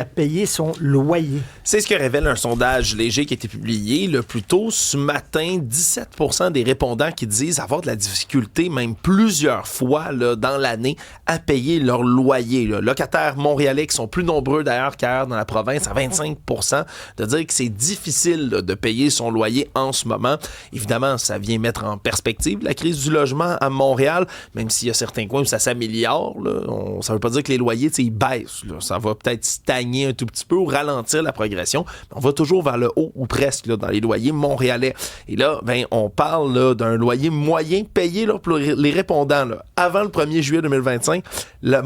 à payer son loyer. C'est ce que révèle un sondage léger qui a été publié le plus tôt ce matin. 17% des répondants qui disent avoir de la difficulté, même plusieurs fois là, dans l'année, à payer leur loyer. Là. Locataires montréalais qui sont plus nombreux d'ailleurs qu'ailleurs dans la province, à 25%, de dire que c'est difficile là, de payer son loyer en ce moment. Évidemment, ça vient mettre en perspective la crise du logement à Montréal, même s'il y a certains coins où ça s'améliore. Là. Ça ne veut pas dire que les loyers, ils baissent. Là. Ça va peut-être stagner un tout petit peu ou ralentir la progression. Mais on va toujours vers le haut ou presque là, dans les loyers montréalais. Et là, on parle là, d'un loyer moyen payé là, pour les répondants. Là. Avant le 1er juillet 2025, le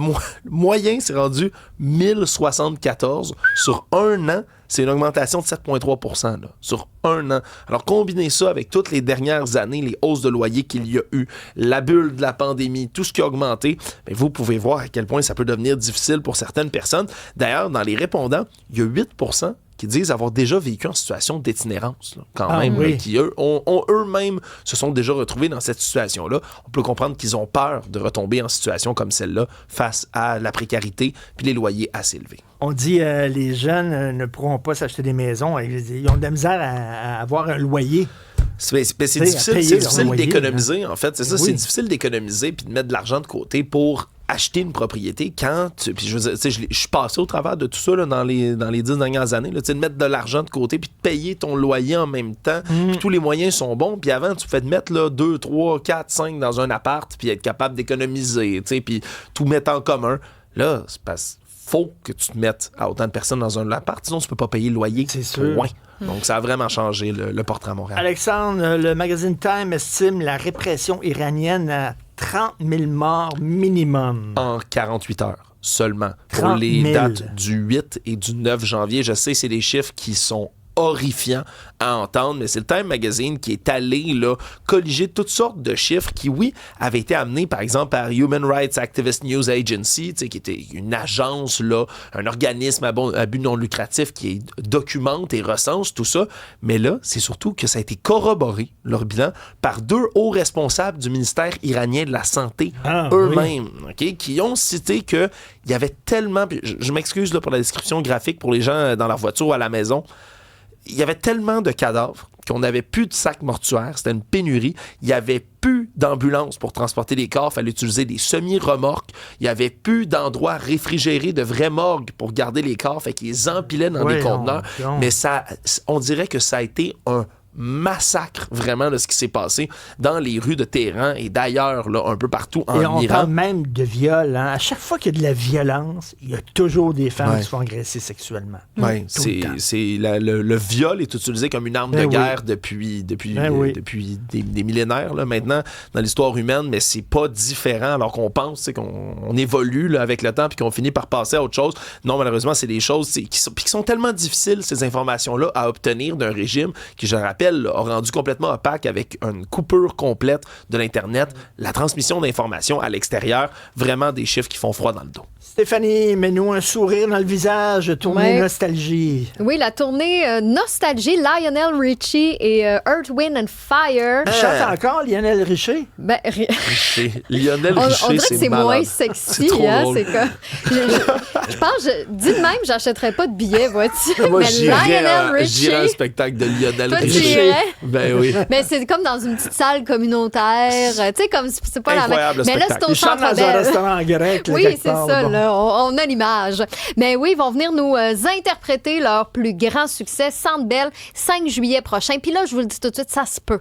moyen s'est rendu 1074 sur un an. C'est une augmentation de 7,3% là, sur un an. Alors, combinez ça avec toutes les dernières années, les hausses de loyer qu'il y a eu, la bulle de la pandémie, tout ce qui a augmenté, bien, vous pouvez voir à quel point ça peut devenir difficile pour certaines personnes. D'ailleurs, dans les répondants, il y a 8% qui disent avoir déjà vécu en situation d'itinérance, là, quand même, oui. là, qui eux-mêmes se sont déjà retrouvés dans cette situation-là. On peut comprendre qu'ils ont peur de retomber en situation comme celle-là face à la précarité puis les loyers assez élevés. On dit les jeunes ne pourront pas s'acheter des maisons. Ils ont de la misère à avoir un loyer. C'est difficile d'économiser, en fait. C'est ça, c'est difficile d'économiser puis de mettre de l'argent de côté pour acheter une propriété quand puis je veux dire, je suis passé au travers de tout ça là, dans les 10 dernières années là, de mettre de l'argent de côté puis de payer ton loyer en même temps, puis tous les moyens sont bons, puis avant tu pouvais te mettre là, 2, 3, 4, 5 dans un appart puis être capable d'économiser, puis tout mettre en commun. Là, c'est parce faut que tu te mettes à autant de personnes dans un appart, sinon tu peux pas payer le loyer. C'est sûr. Point. Donc, ça a vraiment changé le portrait à Montréal. Alexandre, le magazine Time estime la répression iranienne à 30 000 morts minimum. En 48 heures seulement. Pour les dates du 8 et du 9 janvier. Je sais, c'est des chiffres qui sont horrifiant à entendre, mais c'est le Time Magazine qui est allé là, colliger toutes sortes de chiffres qui, oui, avaient été amenés, par exemple, par Human Rights Activist News Agency, qui était une agence, là, un organisme à but non lucratif qui documente et recense tout ça. Mais là, c'est surtout que ça a été corroboré, leur bilan, par 2 hauts responsables du ministère iranien de la Santé eux-mêmes, okay, qui ont cité qu'il y avait tellement... Je m'excuse là, pour la description graphique pour les gens dans leur voiture ou à la maison. Il y avait tellement de cadavres qu'on n'avait plus de sacs mortuaires. C'était une pénurie. Il n'y avait plus d'ambulances pour transporter les corps. Il fallait utiliser des semi-remorques. Il n'y avait plus d'endroits réfrigérés, de vraies morgues pour garder les corps. Fait qu'ils les empilaient dans des conteneurs. Mais ça, on dirait que ça a été un massacre vraiment de ce qui s'est passé dans les rues de Téhéran et d'ailleurs là, un peu partout en Iran. Et on parle même de viol. Hein? À chaque fois qu'il y a de la violence, il y a toujours des femmes qui se font agresser sexuellement. Oui, le viol est utilisé comme une arme de guerre depuis des millénaires là, maintenant dans l'histoire humaine, mais c'est pas différent alors qu'on pense qu'on évolue là, avec le temps puis qu'on finit par passer à autre chose. Non, malheureusement, c'est des choses qui sont tellement difficiles, ces informations-là, à obtenir d'un régime qui, je le rappelle, a rendu complètement opaque avec une coupure complète de l'Internet, la transmission d'informations à l'extérieur, vraiment des chiffres qui font froid dans le dos. Stéphanie, mets-nous un sourire dans le visage, tournée Nostalgie. Oui, la tournée Nostalgie, Lionel Richie et Earth, Wind and Fire. Chante encore Lionel Richie? Ben, Lionel Richie, on dirait que c'est malade. moins sexy. C'est trop hein, drôle. c'est comme... Je pense, dit de même, j'achèterais pas de billets, vois-tu? Moi, mais Lionel Richie... j'irais à un spectacle de Lionel Toi, Richie. Ben oui. Mais c'est comme dans une petite salle communautaire. Tu sais, comme c'est pas incroyable, la même. Mais là, c'est au Ils chantent Centre dans un Bell. restaurant grec. Oui, c'est ça. Bon. Là, on a l'image. Mais oui, ils vont venir nous interpréter leur plus grand succès, Centre Bell, 5 juillet prochain. Puis là, je vous le dis tout de suite, ça se peut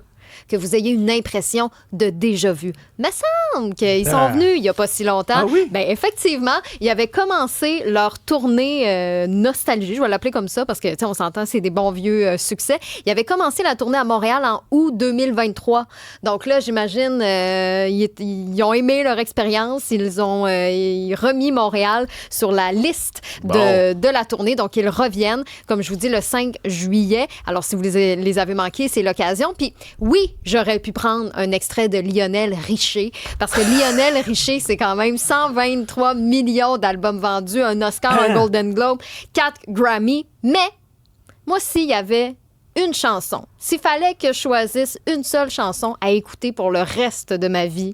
que vous ayez une impression de déjà-vu. Mais semble qu'ils sont venus il n'y a pas si longtemps. Ah oui? Ben effectivement, ils avaient commencé leur tournée Nostalgie, je vais l'appeler comme ça parce que, tu sais, on s'entend, c'est des bons vieux succès. Ils avaient commencé la tournée à Montréal en août 2023. Donc là, j'imagine, ils ont aimé leur expérience. Ils ont remis Montréal sur la liste de la tournée. Donc, ils reviennent, comme je vous dis, le 5 juillet. Alors, si vous les avez manqués, c'est l'occasion. Puis, oui, j'aurais pu prendre un extrait de Lionel Richie, parce que Lionel Richie, c'est quand même 123 millions d'albums vendus, un Oscar, un Golden Globe, 4 Grammy. Mais, moi, s'il y avait une chanson, s'il fallait que je choisisse une seule chanson à écouter pour le reste de ma vie,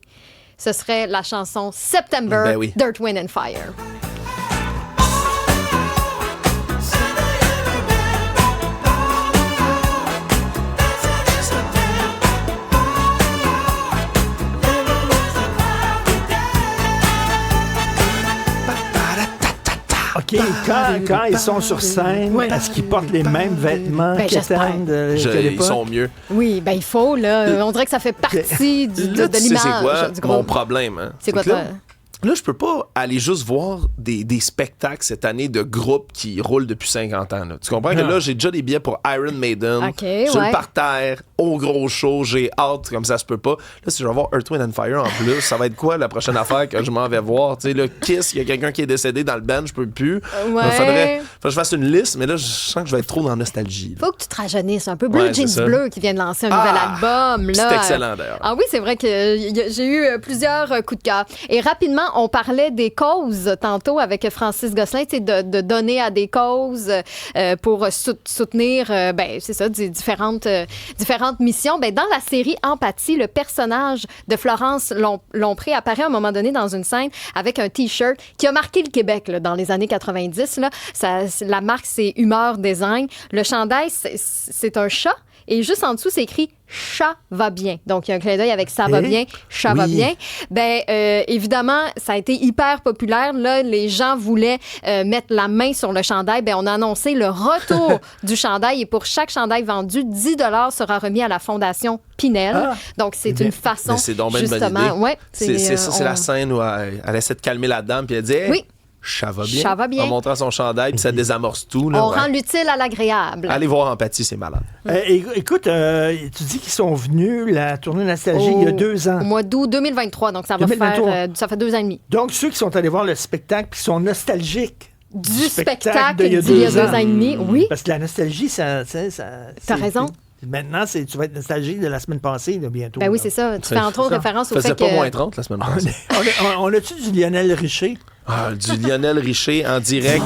ce serait la chanson September d'Earth, Wind and Fire. quand ils sont sur scène, Ouais. est-ce qu'ils portent les mêmes vêtements j'espère. qu'Étienne qu'à Ils l'époque? sont mieux. Oui, ben il faut, là. On dirait que ça fait partie Là, de tu sais l'image c'est quoi du mon groupe. problème. Hein? C'est quoi que là, toi? Là, je peux pas aller juste voir des spectacles cette année de groupes qui roulent depuis 50 ans. Là. Tu comprends que Non. là, j'ai déjà des billets pour Iron Maiden, OK, sur ouais. le parterre, au gros show, j'ai hâte, comme ça se peut pas. Là, si je vais voir Earth, Wind and Fire en plus, ça va être quoi la prochaine affaire que je m'en vais voir? Tu sais, le Kiss, il y a quelqu'un qui est décédé dans le band, je peux plus. Ouais. Il faudrait que je fasse une liste, mais là, je sens que je vais être trop dans la nostalgie. Là. Faut que tu te rajeunisses un peu. Blue Ouais, c'est Jeans ça. Bleu qui vient de lancer un nouvel album. C'est Là. excellent, d'ailleurs. Ah oui, c'est vrai que j'ai eu plusieurs coups de cœur. Et rapidement, on parlait des causes tantôt avec Francis Gosselin, tu sais, de donner à des causes pour soutenir, c'est ça, différentes missions. Ben, dans la série Empathie, le personnage de Florence Lompré apparaît à un moment donné dans une scène avec un T-shirt qui a marqué le Québec là, dans les années 90. Là. La marque, c'est Humeur Design. Le chandail, c'est un chat. Et juste en dessous, c'est écrit « Chat va bien ». Donc, il y a un clin d'œil avec « Ça va bien »,« Chat va bien ». Ben, évidemment, ça a été hyper populaire. Là, les gens voulaient mettre la main sur le chandail. Ben, on a annoncé le retour du chandail. Et pour chaque chandail vendu, 10 $ sera remis à la Fondation Pinel. Ah. Donc, c'est une façon, Mais c'est donc bien une bonne justement... idée. Ouais, C'est la scène où elle essaie de calmer la dame, puis elle dit hey, Oui. Ça va bien. Ça va bien. En montrant son chandail, puis ça désamorce tout. Là, On rend l'utile à l'agréable. Allez voir Empathie, c'est malade. Écoute, tu dis qu'ils sont venus la tournée Nostalgie il y a 2 ans. Au mois d'août 2023. Donc, ça va 2023. faire... ça fait 2 ans et demi. Donc, ceux qui sont allés voir le spectacle puis qui sont nostalgiques Du spectacle d'il y a d'il y a 2 2 ans et demi, oui. Parce que la nostalgie, ça T'as raison. Maintenant, tu vas être nostalgique de la semaine passée, là, bientôt. Ben oui, là. c'est ça. Tu fais entre autres ça. référence au Faisait fait pas que... moins 30 la semaine passée. On a-tu du Lionel Richer? Ah, du Lionel Richer en direct.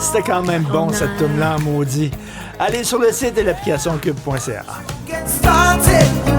C'était quand même bon, cette tune-là, maudit. Allez sur le site et l'application cube.ca. Get started.